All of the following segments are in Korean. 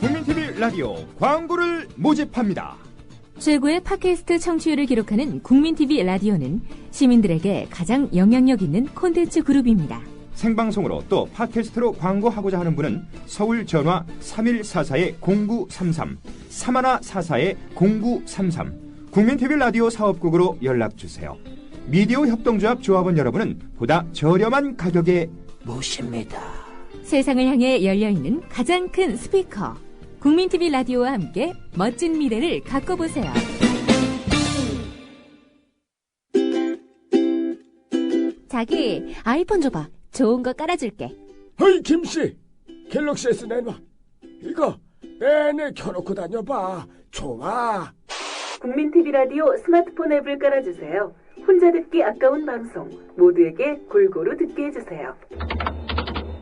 국민TV 라디오 광고를 모집합니다. 최고의 팟캐스트 청취율을 기록하는 국민TV 라디오는 시민들에게 가장 영향력 있는 콘텐츠 그룹입니다. 생방송으로 또 팟캐스트로 광고하고자 하는 분은 서울 전화 3144-0933, 3144-0933 국민TV 라디오 사업국으로 연락주세요. 미디어 협동조합 조합원 여러분은 보다 저렴한 가격에 모십니다. 세상을 향해 열려있는 가장 큰 스피커 국민TV 라디오와 함께 멋진 미래를 가꿔보세요. 자기 아이폰 줘봐. 좋은 거 깔아줄게. 어이 김씨, 갤럭시 S 내놔. 이거 내내 켜놓고 다녀봐. 좋아. 국민TV 라디오 스마트폰 앱을 깔아주세요. 혼자 듣기 아까운 방송 모두에게 골고루 듣게 해주세요.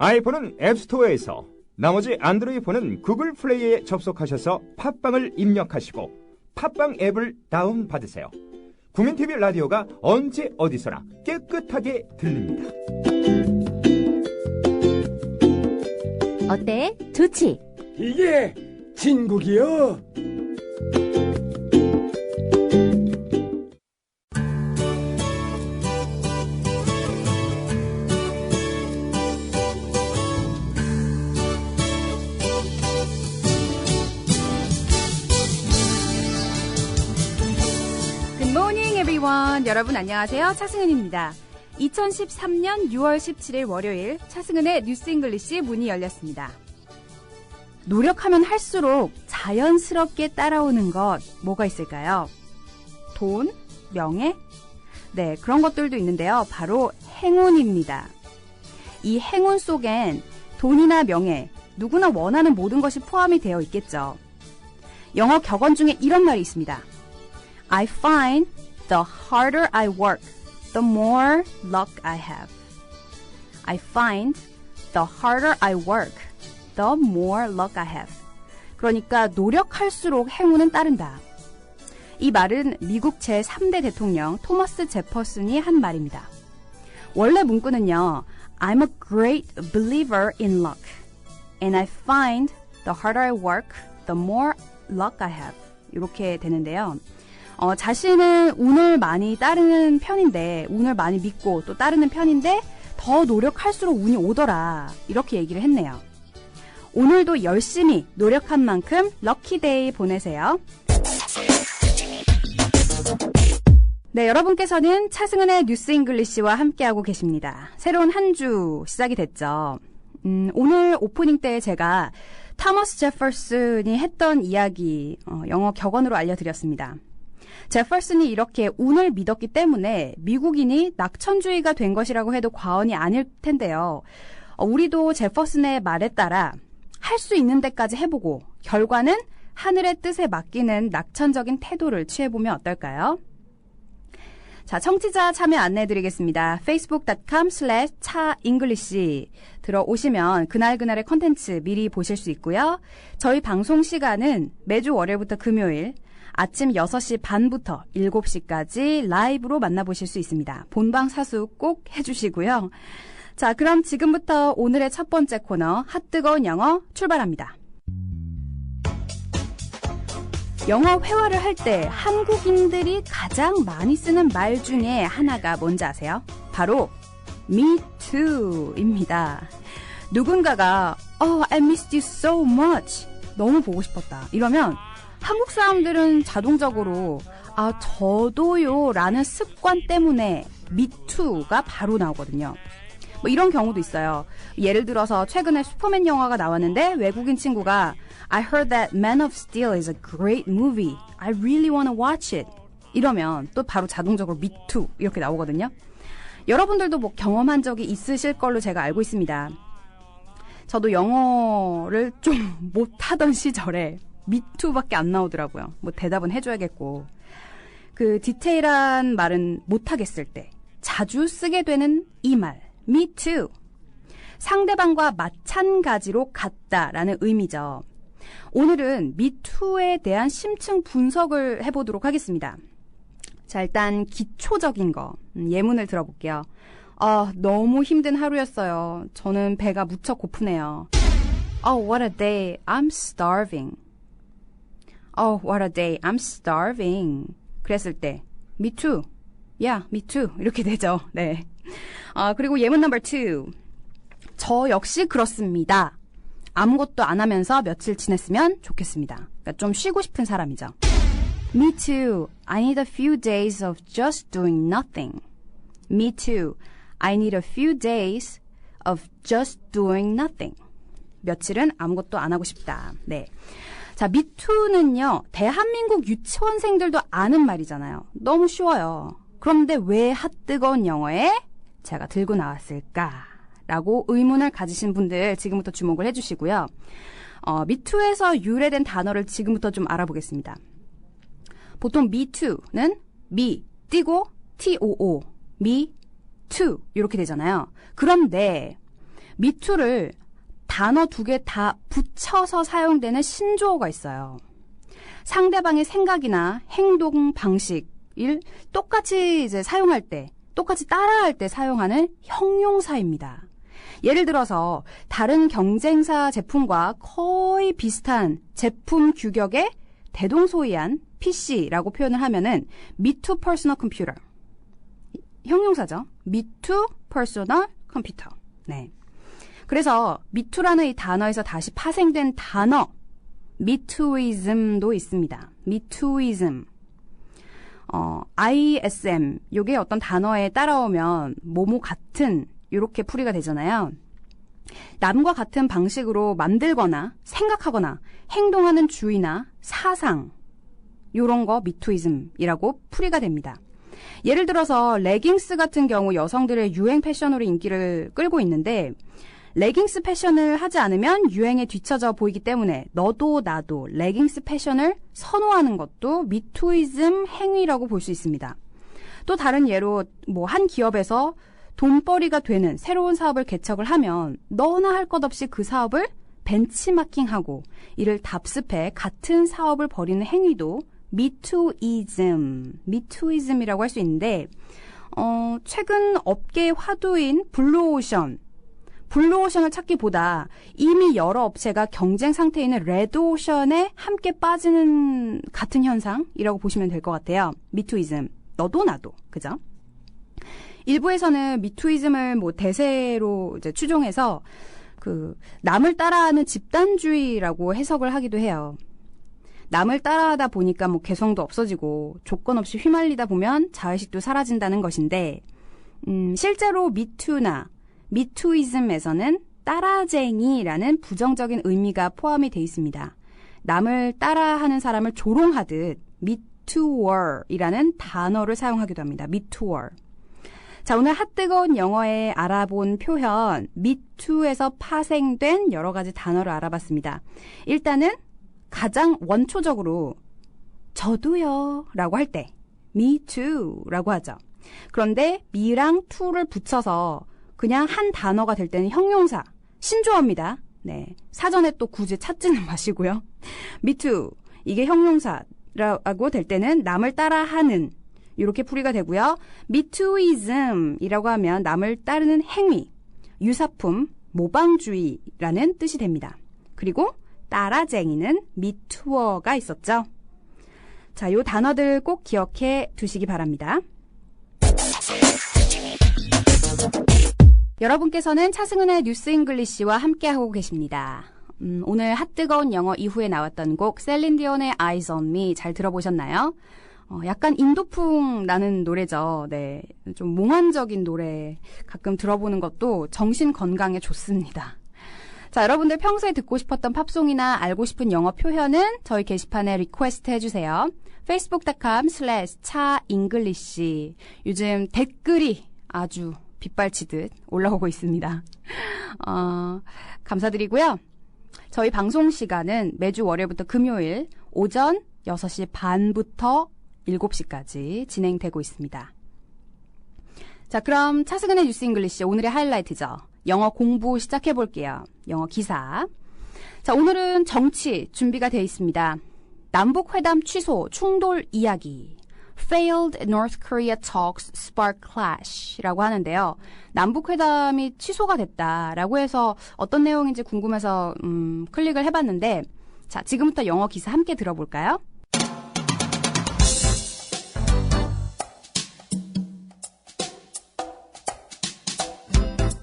아이폰은 앱스토어에서, 나머지 안드로이드 폰은 구글 플레이에 접속하셔서 팟빵을 입력하시고 팟빵 앱을 다운받으세요. 국민TV 라디오가 언제 어디서나 깨끗하게 들립니다. 어때? 좋지? 이게 진국이요. 여러분 안녕하세요. 차승은입니다. 2013년 6월 17일 월요일 차승은의 뉴스 잉글리시 문이 열렸습니다. 노력하면 할수록 자연스럽게 따라오는 것 뭐가 있을까요? 돈? 명예? 네, 그런 것들도 있는데요. 바로 행운입니다. 이 행운 속엔 돈이나 명예, 누구나 원하는 모든 것이 포함이 되어 있겠죠. 영어 격언 중에 이런 말이 있습니다. I find the harder I work, the more luck I have. I find the harder I work, the more luck I have. 그러니까 노력할수록 행운은 따른다. 이 말은 미국 제3대 대통령 토머스 제퍼슨이 한 말입니다. 원래 문구는요. I'm a great believer in luck. And I find the harder I work, the more luck I have. 이렇게 되는데요. 자신은 운을 많이 따르는 편인데, 운을 많이 믿고 또 따르는 편인데 더 노력할수록 운이 오더라. 이렇게 얘기를 했네요. 오늘도 열심히 노력한 만큼 럭키데이 보내세요. 네, 여러분께서는 차승은의 뉴스 잉글리시와 함께하고 계십니다. 새로운 한 주 시작이 됐죠. 오늘 오프닝 때 제가 토머스 제퍼슨이 했던 이야기 영어 격언으로 알려드렸습니다. 제퍼슨이 이렇게 운을 믿었기 때문에 미국인이 낙천주의가 된 것이라고 해도 과언이 아닐 텐데요. 우리도 제퍼슨의 말에 따라 할 수 있는 데까지 해보고 결과는 하늘의 뜻에 맡기는 낙천적인 태도를 취해보면 어떨까요? 자, 청취자 참여 안내해드리겠습니다. facebook.com/차잉글리시 들어오시면 그날그날의 컨텐츠 미리 보실 수 있고요. 저희 방송 시간은 매주 월요일부터 금요일 아침 6시 반부터 7시까지 라이브로 만나보실 수 있습니다. 본방 사수 꼭 해주시고요. 자, 그럼 지금부터 오늘의 첫 번째 코너 핫뜨거운 영어 출발합니다. 영어 회화를 할 때 한국인들이 가장 많이 쓰는 말 중에 하나가 뭔지 아세요? 바로 Me too입니다. 누군가가 I missed you so much. 너무 보고 싶었다. 이러면 한국 사람들은 자동적으로 저도요 라는 습관 때문에 me too가 바로 나오거든요. 뭐 이런 경우도 있어요. 예를 들어서 최근에 슈퍼맨 영화가 나왔는데 외국인 친구가 I heard that Man of Steel is a great movie. I really want to watch it. 이러면 또 바로 자동적으로 me too 이렇게 나오거든요. 여러분들도 뭐 경험한 적이 있으실 걸로 제가 알고 있습니다. 저도 영어를 좀 못하던 시절에 me too밖에 안 나오더라고요. 뭐 대답은 해줘야겠고. 그 디테일한 말은 못하겠을 때 자주 쓰게 되는 이 말, me too. 상대방과 마찬가지로 같다라는 의미죠. 오늘은 me too에 대한 심층 분석을 해보도록 하겠습니다. 자, 일단 기초적인 거, 예문을 들어볼게요. 너무 힘든 하루였어요. 저는 배가 무척 고프네요. Oh, what a day. I'm starving. Oh, what a day. I'm starving. 그랬을 때 Me too. Yeah, me too. 이렇게 되죠. 네. 그리고 예문 넘버 2. 저 역시 그렇습니다. 아무것도 안 하면서 며칠 지냈으면 좋겠습니다. 그러니까 좀 쉬고 싶은 사람이죠. Me too. I need a few days of just doing nothing. Me too. I need a few days of just doing nothing. 며칠은 아무것도 안 하고 싶다. 네. 자, me too는요, 대한민국 유치원생들도 아는 말이잖아요. 너무 쉬워요. 그런데 왜 핫뜨거운 영어에 제가 들고 나왔을까라고 의문을 가지신 분들 지금부터 주목을 해주시고요. me too에서 유래된 단어를 지금부터 좀 알아보겠습니다. 보통 me too는 me 띄고 too, me too 이렇게 되잖아요. 그런데 me too를 단어 2개 다 붙여서 사용되는 신조어가 있어요. 상대방의 생각이나 행동 방식을 똑같이 이제 사용할 때, 똑같이 따라할 때 사용하는 형용사입니다. 예를 들어서 다른 경쟁사 제품과 거의 비슷한 제품 규격의 대동소이한 PC라고 표현을 하면은 me too personal computer. 형용사죠. me too personal computer. 네. 그래서 me too라는 이 단어에서 다시 파생된 단어 me tooism도 있습니다. me tooism. ISM 요게 어떤 단어에 따라오면 뭐뭐 같은 이렇게 풀이가 되잖아요. 남과 같은 방식으로 만들거나 생각하거나 행동하는 주의나 사상 요런 거 me tooism이라고 풀이가 됩니다. 예를 들어서 레깅스 같은 경우 여성들의 유행 패션으로 인기를 끌고 있는데 레깅스 패션을 하지 않으면 유행에 뒤처져 보이기 때문에 너도 나도 레깅스 패션을 선호하는 것도 me tooism 행위라고 볼 수 있습니다. 또 다른 예로 한 기업에서 돈벌이가 되는 새로운 사업을 개척을 하면 너나 할 것 없이 그 사업을 벤치마킹하고 이를 답습해 같은 사업을 벌이는 행위도 me tooism이라고 할 수 있는데 최근 업계의 화두인 블루오션을 찾기보다 이미 여러 업체가 경쟁 상태에 있는 레드오션에 함께 빠지는 같은 현상이라고 보시면 될 것 같아요. me tooism. 너도 나도. 그죠? 일부에서는 me tooism을 대세로 이제 추종해서 남을 따라하는 집단주의라고 해석을 하기도 해요. 남을 따라하다 보니까 개성도 없어지고 조건 없이 휘말리다 보면 자의식도 사라진다는 것인데 실제로 me too나 me tooism에서는 따라쟁이라는 부정적인 의미가 포함이 되어 있습니다. 남을 따라하는 사람을 조롱하듯 me tooer이라는 단어를 사용하기도 합니다. me tooer. 자, 오늘 핫뜨거운 영어에 알아본 표현 me too에서 파생된 여러 가지 단어를 알아봤습니다. 일단은 가장 원초적으로 저도요 라고 할 때 me too 라고 하죠. 그런데 me랑 to를 붙여서 그냥 한 단어가 될 때는 형용사, 신조어입니다. 네, 사전에 또 굳이 찾지는 마시고요. me too, 이게 형용사라고 될 때는 남을 따라하는 이렇게 풀이가 되고요. me tooism이라고 하면 남을 따르는 행위, 유사품, 모방주의라는 뜻이 됩니다. 그리고 따라쟁이는 me tooer가 있었죠. 자, 요 단어들 꼭 기억해 두시기 바랍니다. 여러분께서는 차승은의 뉴스 잉글리시와 함께하고 계십니다. 오늘 핫뜨거운 영어 이후에 나왔던 곡 셀린 디온의 Eyes on Me 잘 들어보셨나요? 약간 인도풍 나는 노래죠. 네, 좀 몽환적인 노래 가끔 들어보는 것도 정신 건강에 좋습니다. 자, 여러분들 평소에 듣고 싶었던 팝송이나 알고 싶은 영어 표현은 저희 게시판에 리퀘스트 해주세요. facebook.com/chaenglish 요즘 댓글이 아주 빗발치듯 올라오고 있습니다. 감사드리고요. 저희 방송 시간은 매주 월요일부터 금요일 오전 6시 반부터 7시까지 진행되고 있습니다. 자, 그럼 차승은의 뉴스 잉글리시 오늘의 하이라이트죠. 영어 공부 시작해 볼게요. 영어 기사. 자, 오늘은 정치 준비가 되어 있습니다. 남북회담 취소, 충돌 이야기. Failed North Korea talks spark clash라고 하는데요. 남북 회담이 취소가 됐다라고 해서 어떤 내용인지 궁금해서 클릭을 해봤는데 자, 지금부터 영어 기사 함께 들어볼까요?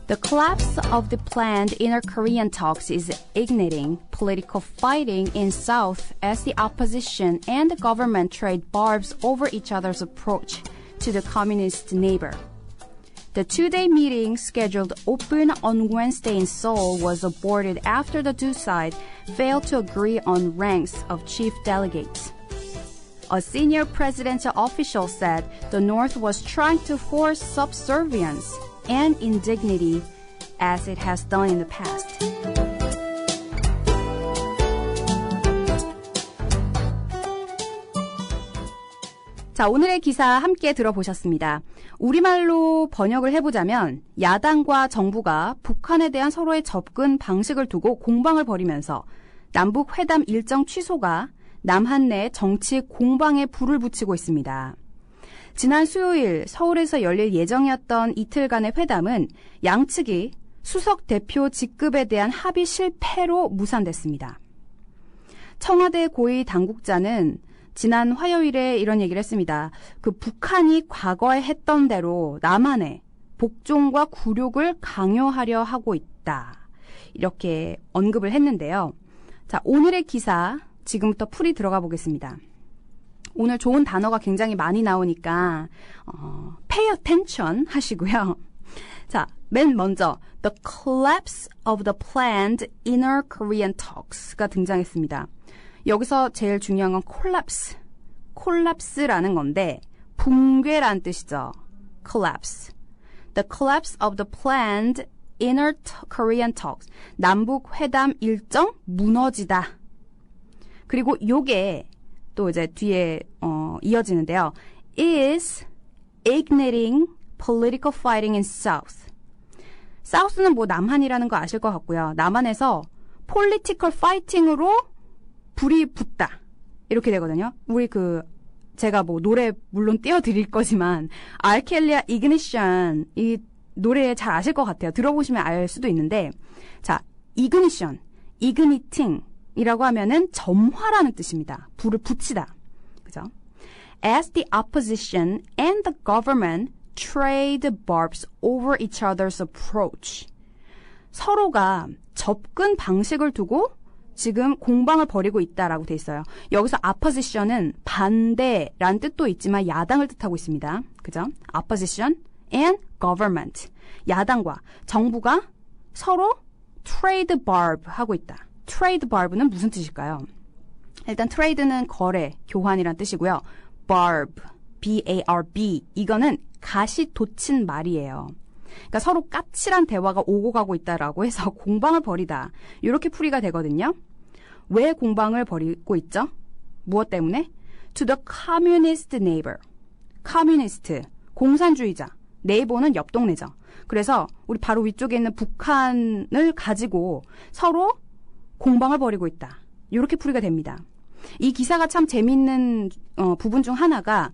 The collapse of the planned inner Korean talks is igniting political fighting in South as the opposition and the government trade barbs over each other's approach to the communist neighbor. The two-day meeting scheduled open on Wednesday in Seoul was aborted after the two sides failed to agree on ranks of chief delegates. A senior presidential official said the North was trying to force subservience and indignity as it has done in the past. 자, 오늘의 기사 함께 들어보셨습니다. 우리말로 번역을 해보자면 야당과 정부가 북한에 대한 서로의 접근 방식을 두고 공방을 벌이면서 남북 회담 일정 취소가 남한 내 정치 공방에 불을 붙이고 있습니다. 지난 수요일 서울에서 열릴 예정이었던 이틀간의 회담은 양측이 수석 대표 직급에 대한 합의 실패로 무산됐습니다. 청와대 고위 당국자는 지난 화요일에 이런 얘기를 했습니다. 그 북한이 과거에 했던 대로 남한에 복종과 굴욕을 강요하려 하고 있다. 이렇게 언급을 했는데요. 자, 오늘의 기사 지금부터 풀이 들어가 보겠습니다. 오늘 좋은 단어가 굉장히 많이 나오니까 pay attention 하시고요. 자, 맨 먼저 The collapse of the planned inner Korean talks가 등장했습니다. 여기서 제일 중요한 건 콜랩스라는 건데 붕괴란 뜻이죠. collapse. The collapse of the planned inner Korean talks. 남북 회담 일정 무너지다. 그리고 요게 또 이제 뒤에 이어지는데요. is igniting political fighting in South. South는 뭐 남한이라는 거 아실 것 같고요. 남한에서 political fighting으로 불이 붙다. 이렇게 되거든요. 우리 제가 뭐 노래 물론 띄워드릴 거지만 알켈리아 ignition 이 노래 잘 아실 것 같아요. 들어보시면 알 수도 있는데 자, ignition, igniting 이라고 하면은 점화라는 뜻입니다. 불을 붙이다. 그죠? As the opposition and the government trade barbs over each other's approach. 서로가 접근 방식을 두고 지금 공방을 벌이고 있다라고 돼 있어요. 여기서 opposition은 반대라는 뜻도 있지만 야당을 뜻하고 있습니다. 그죠? opposition and government. 야당과 정부가 서로 trade barb 하고 있다. trade barb는 무슨 뜻일까요? 일단 trade는 거래, 교환이란 뜻이고요. barb, B-A-R-B 이거는 가시 돋친 말이에요. 그러니까 서로 까칠한 대화가 오고 가고 있다라고 해서 공방을 벌이다. 이렇게 풀이가 되거든요. 왜 공방을 벌이고 있죠? 무엇 때문에? To the communist neighbor. communist, 공산주의자. neighbor는 옆 동네죠. 그래서 우리 바로 위쪽에 있는 북한을 가지고 서로 공방을 벌이고 있다. 이렇게 풀이가 됩니다. 이 기사가 참 재미있는 부분 중 하나가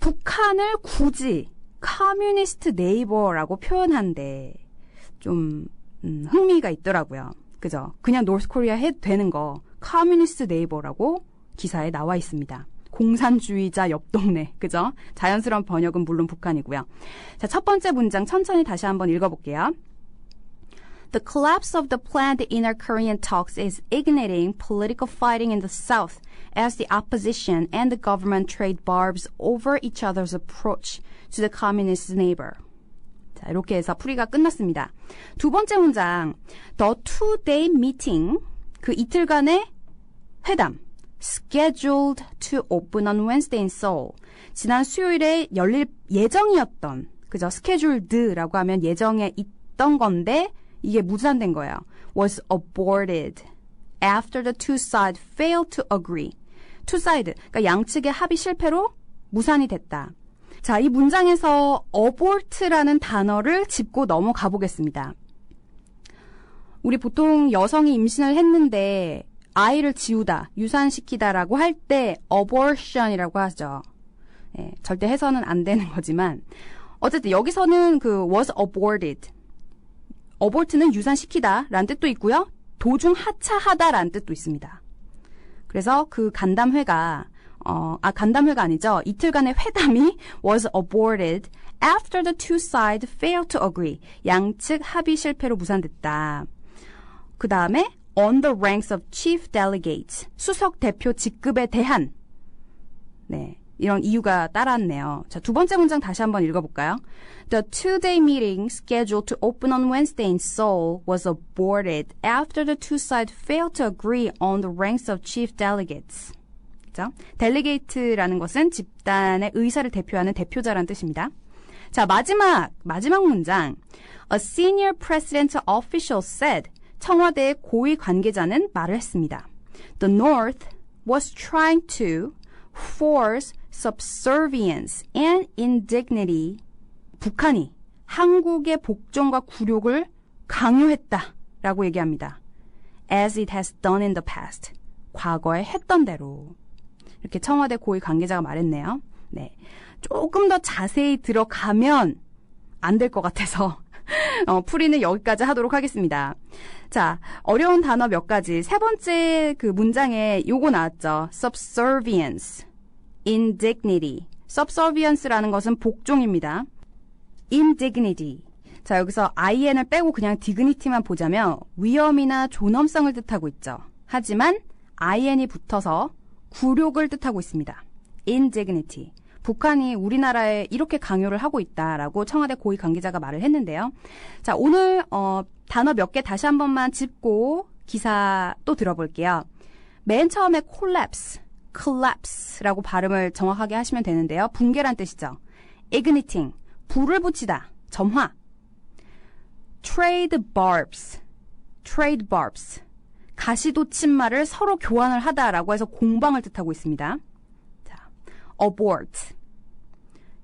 북한을 굳이 커뮤니스트 네이버라고 표현한데 좀 흥미가 있더라고요. 그죠? 그냥 노스 코리아 해도 되는 거 커뮤니스트 네이버라고 기사에 나와 있습니다. 공산주의자 옆 동네. 그죠? 자연스러운 번역은 물론 북한이고요. 자, 첫 번째 문장 천천히 다시 한번 읽어볼게요. The collapse of the planned inner Korean talks is igniting political fighting in the South as the opposition and the government trade barbs over each other's approach to the communist neighbor. 자, 이렇게 해서 풀이가 끝났습니다. 두 번째 문장, The two-day meeting, 그 이틀간의 회담, scheduled to open on Wednesday in Seoul. 지난 수요일에 열릴 예정이었던, 그죠? scheduled라고 하면 예정에 있던 건데 이게 무산된 거예요. was aborted after the two sides failed to agree. two side, 그러니까 양측의 합의 실패로 무산이 됐다. 자, 이 문장에서 abort라는 단어를 짚고 넘어가 보겠습니다. 우리 보통 여성이 임신을 했는데 아이를 지우다, 유산시키다라고 할 때 abortion이라고 하죠. 예, 절대 해서는 안 되는 거지만 어쨌든 여기서는 그 was aborted. abort는 유산시키다 라는 뜻도 있고요. 도중 하차하다 라는 뜻도 있습니다. 그래서 그 간담회가 간담회가 아니죠. 이틀간의 회담이 was aborted after the two sides failed to agree. 양측 합의 실패로 무산됐다. 그 다음에 on the ranks of chief delegates. 수석 대표 직급에 대한 네, 이런 이유가 따랐네요. 자, 두 번째 문장 다시 한번 읽어볼까요? The two-day meeting scheduled to open on Wednesday in Seoul was aborted after the two sides failed to agree on the ranks of chief delegates. 그죠? delegate라는 것은 집단의 의사를 대표하는 대표자라는 뜻입니다. 자, 마지막 문장. A senior presidential official said, 청와대의 고위 관계자는 말을 했습니다. The North was trying to force subservience and indignity. 북한이 한국의 복종과 굴욕을 강요했다라고 얘기합니다. As it has done in the past. 과거에 했던 대로. 이렇게 청와대 고위 관계자가 말했네요. 네. 조금 더 자세히 들어가면 안 될 것 같아서 풀이는 여기까지 하도록 하겠습니다. 자, 어려운 단어 몇 가지. 세 번째 그 문장에 요거 나왔죠. subservience, indignity. subservience라는 것은 복종입니다. indignity. 자, 여기서 in을 빼고 그냥 dignity만 보자면 위험이나 존엄성을 뜻하고 있죠. 하지만 in이 붙어서 굴욕을 뜻하고 있습니다. indignity. 북한이 우리나라에 이렇게 강요를 하고 있다라고 청와대 고위 관계자가 말을 했는데요. 자, 오늘 단어 몇 개 다시 한 번만 짚고 기사 또 들어볼게요. 맨 처음에 collapse라고 발음을 정확하게 하시면 되는데요. 붕괴란 뜻이죠. igniting, 불을 붙이다, 점화. trade barbs, 가시돋침말을 서로 교환을 하다라고 해서 공방을 뜻하고 있습니다. 자, abort,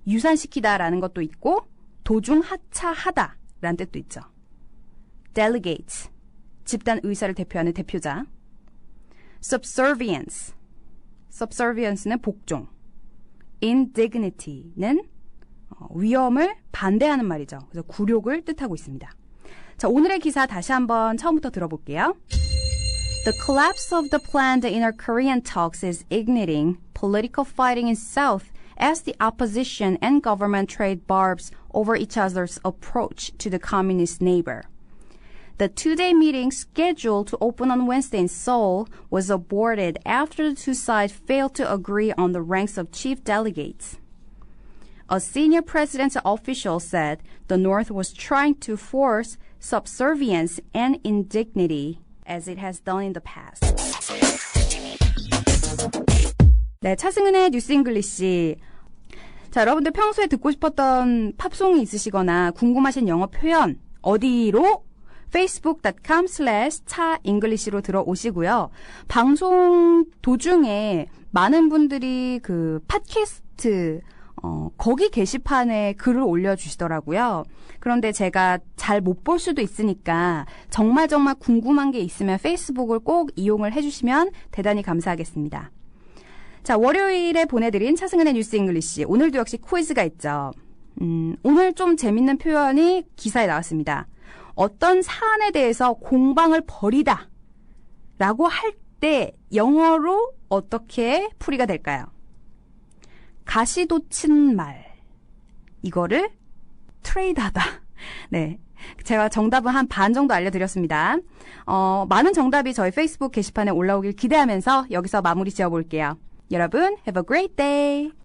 유산시키다라는 것도 있고 도중 하차하다라는 뜻도 있죠. delegate, 집단 의사를 대표하는 대표자. subservience는 복종. indignity는 위험을 반대하는 말이죠. 그래서 굴욕을 뜻하고 있습니다. 자, 오늘의 기사 다시 한번 처음부터 들어볼게요. The collapse of the planned inner Korean talks is igniting political fighting in South as the opposition and government trade barbs over each other's approach to the communist neighbor. The two-day meeting scheduled to open on Wednesday in Seoul was aborted after the two sides failed to agree on the ranks of chief delegates. A senior presidential official said the North was trying to force subservience and indignity as it has done in the past. 네, 차승은의 뉴스 잉글리시. 자, 여러분들 평소에 듣고 싶었던 팝송이 있으시거나 궁금하신 영어 표현 어디로? facebook.com/차잉글리시로 들어오시고요. 방송 도중에 많은 분들이 그 팟캐스트 거기 게시판에 글을 올려주시더라고요. 그런데 제가 잘 못 볼 수도 있으니까 정말 궁금한 게 있으면 페이스북을 꼭 이용을 해주시면 대단히 감사하겠습니다. 자, 월요일에 보내드린 차승은의 뉴스 잉글리시. 오늘도 역시 퀴즈가 있죠. 오늘 좀 재밌는 표현이 기사에 나왔습니다. 어떤 사안에 대해서 공방을 벌이다 라고 할 때 영어로 어떻게 풀이가 될까요? 가시돋친 말. 이거를 트레이드하다. 네. 제가 정답은 한 반 정도 알려드렸습니다. 많은 정답이 저희 페이스북 게시판에 올라오길 기대하면서 여기서 마무리 지어볼게요. 여러분, have a great day!